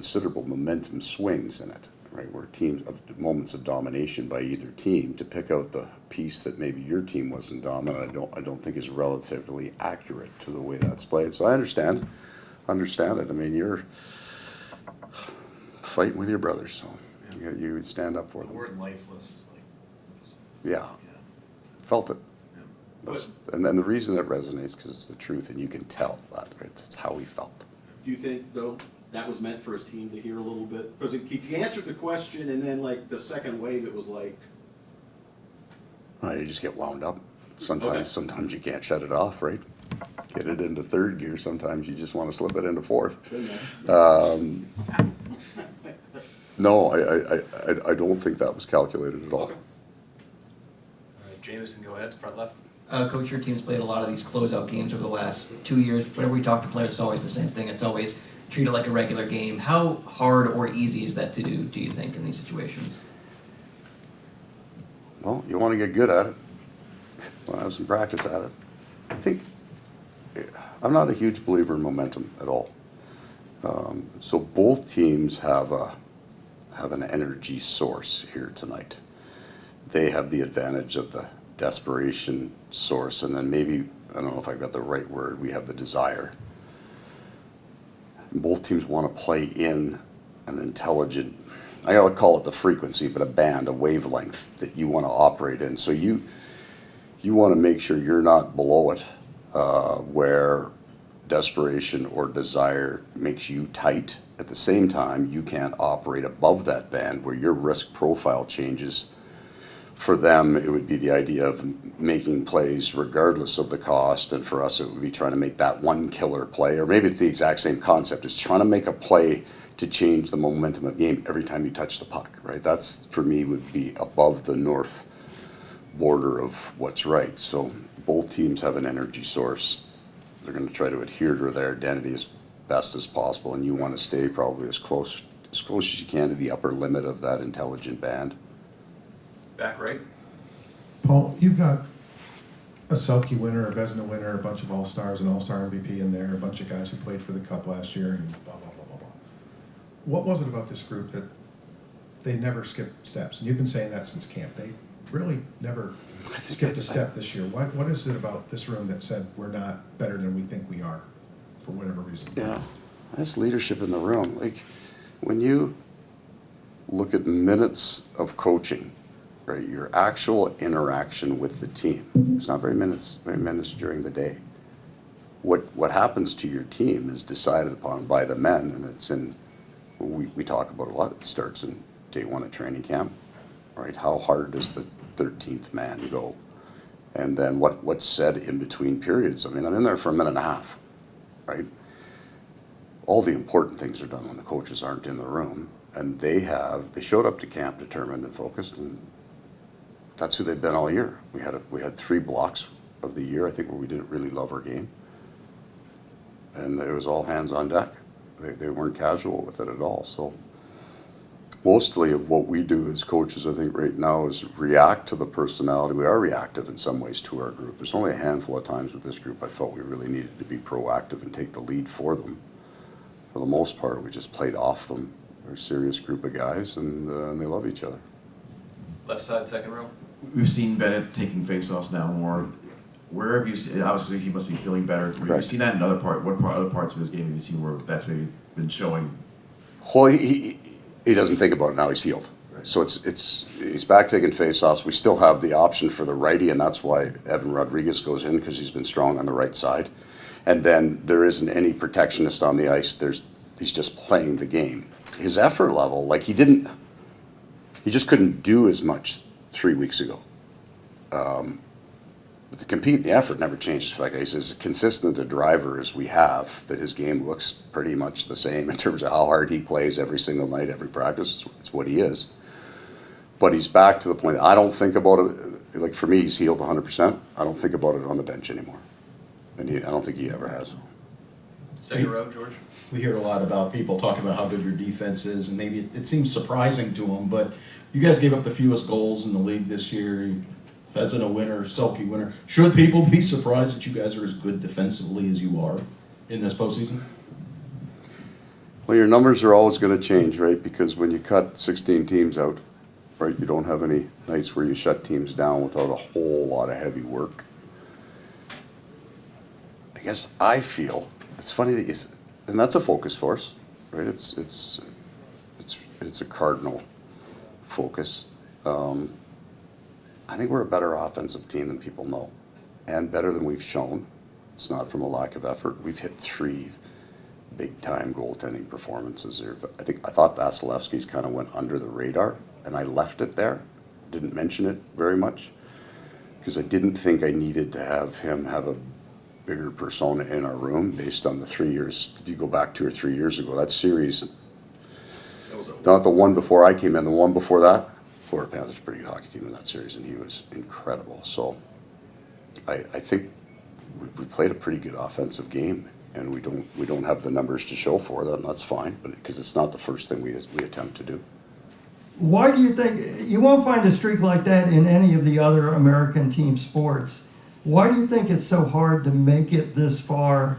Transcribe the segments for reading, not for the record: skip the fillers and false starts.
considerable momentum swings in it, right? Where teams of moments of domination by either team. To pick out the piece that maybe your team wasn't dominant, I don't think is relatively accurate to the way that's played. So I understand it. I mean, you're fighting with your brothers, so you would stand up for them. The word lifeless, like, Yeah, felt it. And then the reason it resonates because it's the truth, and you can tell that, right? It's how he felt. Do you think, though, that was meant for his team to hear a little bit? Because he answered the question, and then, like, the second wave, it was like... You just get wound up. Sometimes you can't shut it off, right? Get it into third gear. Sometimes you just want to slip it into fourth. No, I don't think that was calculated at all. Okay. All right, Jameson, go ahead, front left. Coach, your team's played a lot of these closeout games over the last 2 years. Whenever we talk to players, it's always the same thing. It's always treat it like a regular game. How hard or easy is that to do you think, in these situations? Well, you want to get good at it. You want to have some practice at it. I think I'm not a huge believer in momentum at all. So both teams have an energy source here tonight. They have the advantage of the desperation source, and then maybe, I don't know if I've got the right word, we have the desire. Both teams want to play in an intelligent, I gotta call it the frequency, but a band, a wavelength that you want to operate in. So you want to make sure you're not below it, where desperation or desire makes you tight. At the same time, you can't operate above that band where your risk profile changes. For them, it would be the idea of making plays regardless of the cost, and for us, it would be trying to make that one killer play, or maybe it's the exact same concept. It's trying to make a play to change the momentum of the game every time you touch the puck, right? That's, for me, would be above the north border of what's right. So both teams have an energy source. They're going to try to adhere to their identity as best as possible, and you want to stay probably as close as you can to the upper limit of that intelligent band. Back right. Paul, you've got a Selke winner, a Vezina winner, a bunch of All-Stars, an All-Star MVP in there, a bunch of guys who played for the Cup last year, and blah, blah, blah, blah, blah. What was it about this group that they never skipped steps? And you've been saying that since camp. They really never skipped a step this year. What is it about this room that said we're not better than we think we are, for whatever reason? Yeah, that's leadership in the room. Like, when you look at minutes of coaching, right, your actual interaction with the team, it's not very minutes during the day. What happens to your team is decided upon by the men, and it's in, we talk about a lot, it starts in day one of training camp, right? How hard does the 13th man go? And then what's said in between periods. I mean, I'm in there for a minute and a half, right? All the important things are done when the coaches aren't in the room, and they showed up to camp determined and focused, and that's who they've been all year. We had 3 blocks of the year, I think, where we didn't really love our game, and it was all hands on deck. They weren't casual with it at all. So mostly of what we do as coaches, I think right now, is react to the personality. We are reactive in some ways to our group. There's only a handful of times with this group I felt we really needed to be proactive and take the lead for them. For the most part, we just played off them. They're a serious group of guys, and they love each other. Left side, second row. We've seen Bennett taking faceoffs now more. Where have you seen, obviously he must be feeling better. Have you seen that in other parts of his game have you seen where that's maybe been showing? Well, he doesn't think about it now. He's healed. Right. So he's back taking faceoffs. We still have the option for the righty, and that's why Evan Rodriguez goes in, because he's been strong on the right side. And then there isn't any protectionist on the ice. He's just playing the game. His effort level, like he just couldn't do as much 3 weeks ago. But to compete, the effort never changes for that guy. He's as consistent a driver as we have, that his game looks pretty much the same in terms of how hard he plays every single night, every practice. It's what he is. But he's back to the point, I don't think about it, like for me, he's healed 100%. I don't think about it on the bench anymore. And I don't think he ever has. Second row, George. We hear a lot about people talking about how good your defense is, and maybe it seems surprising to them, but you guys gave up the fewest goals in the league this year. Vezina winner, Selke winner. Should people be surprised that you guys are as good defensively as you are in this postseason? Well, your numbers are always gonna change, right? Because when you cut 16 teams out, right, you don't have any nights where you shut teams down without a whole lot of heavy work. I guess I feel, it's funny that and that's a focus for us, right? It's a cardinal focus. I think we're a better offensive team than people know, and better than we've shown. It's not from a lack of effort. We've hit 3 big-time goaltending performances. I thought Vasilevsky's kind of went under the radar, and I left it there. Didn't mention it very much because I didn't think I needed to have him have a bigger persona in our room based on the 3 years. Did you go back 2 or 3 years ago? That series, That was a not the one before I came in, the one before that, Florida Panthers a pretty good hockey team in that series, and he was incredible. So I think we played a pretty good offensive game, and we don't have the numbers to show for that, and that's fine, but because it's not the first thing we attempt to do. Why do you think, you won't find a streak like that in any of the other American team sports? Why do you think it's so hard to make it this far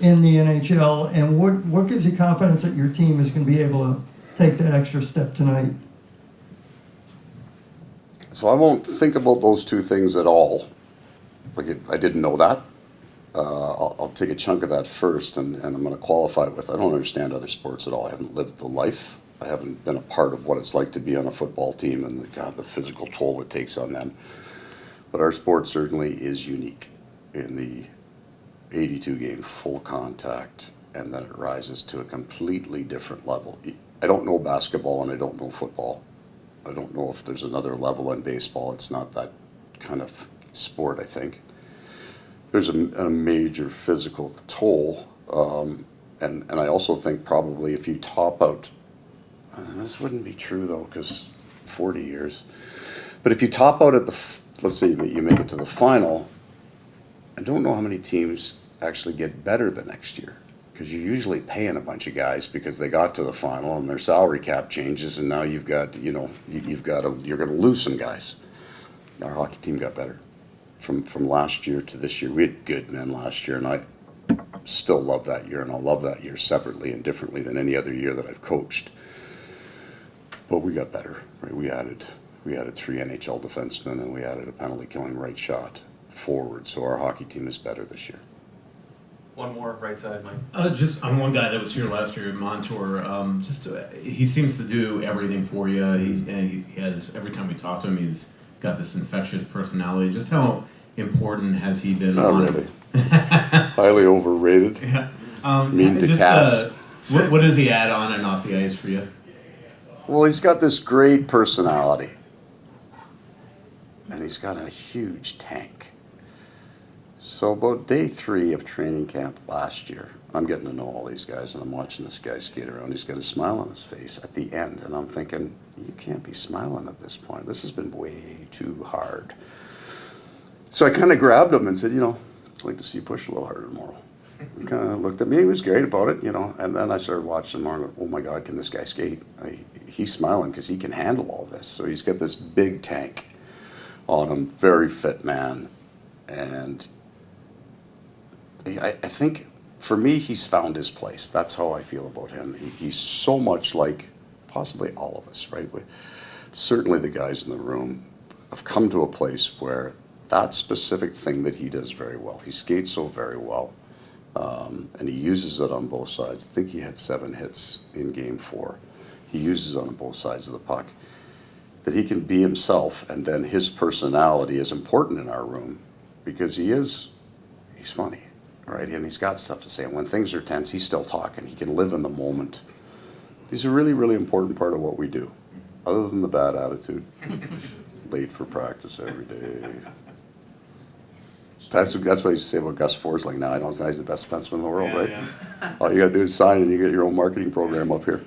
in the NHL? And what gives you confidence that your team is going to be able to take that extra step tonight? So I won't think about those two things at all. I didn't know that. I'll take a chunk of that first, and I'm going to qualify it with I don't understand other sports at all. I haven't lived the life. I haven't been a part of what it's like to be on a football team and the physical toll it takes on them. But our sport certainly is unique in the 82 game full contact, and then it rises to a completely different level. I don't know basketball and I don't know football. I don't know if there's another level in baseball. It's not that kind of sport, I think. There's a major physical toll, and I also think probably if you top out, this wouldn't be true though, because 40 years, but if you top out at let's say you make it to the final, I don't know how many teams actually get better the next year, because you're usually paying a bunch of guys because they got to the final and their salary cap changes, and now you're going to lose some guys. Our hockey team got better from last year to this year. We had good men last year, and I still love that year, and I'll love that year separately and differently than any other year that I've coached. But we got better, right? We added 3 NHL defensemen, and we added a penalty killing right shot forward. So our hockey team is better this year. One more, right side, Mike. Just on one guy that was here last year, Montour. He seems to do everything for you. He has, every time we talk to him, he's got this infectious personality. Just how important has he been? Not really. Highly overrated. Yeah. Mean to cats. What does he add on and off the ice for you? Well, he's got this great personality, and he's got a huge tank. So about day 3 of training camp last year, I'm getting to know all these guys, and I'm watching this guy skate around. He's got a smile on his face at the end, and I'm thinking, you can't be smiling at this point. This has been way too hard. So I kind of grabbed him and said, I'd like to see you push a little harder tomorrow. He kind of looked at me. He was great about it, and then I started watching more and went, oh my God, can this guy skate? He's smiling because he can handle all this. So he's got this big tank on him, very fit man. And I think for me, he's found his place. That's how I feel about him. He's so much like possibly all of us, right? Certainly the guys in the room have come to a place where that specific thing that he does very well. He skates so very well. And he uses it on both sides. I think he had 7 hits in game 4. He uses it on both sides of the puck. That he can be himself, and then his personality is important in our room because he's funny, right? And he's got stuff to say. And when things are tense, he's still talking. He can live in the moment. He's a really, really important part of what we do, other than the bad attitude. Late for practice every day. That's what I used to say about Gus Forsling. Now I know he's the best defenseman in the world, right? All you got to do is sign and you get your own marketing program up here.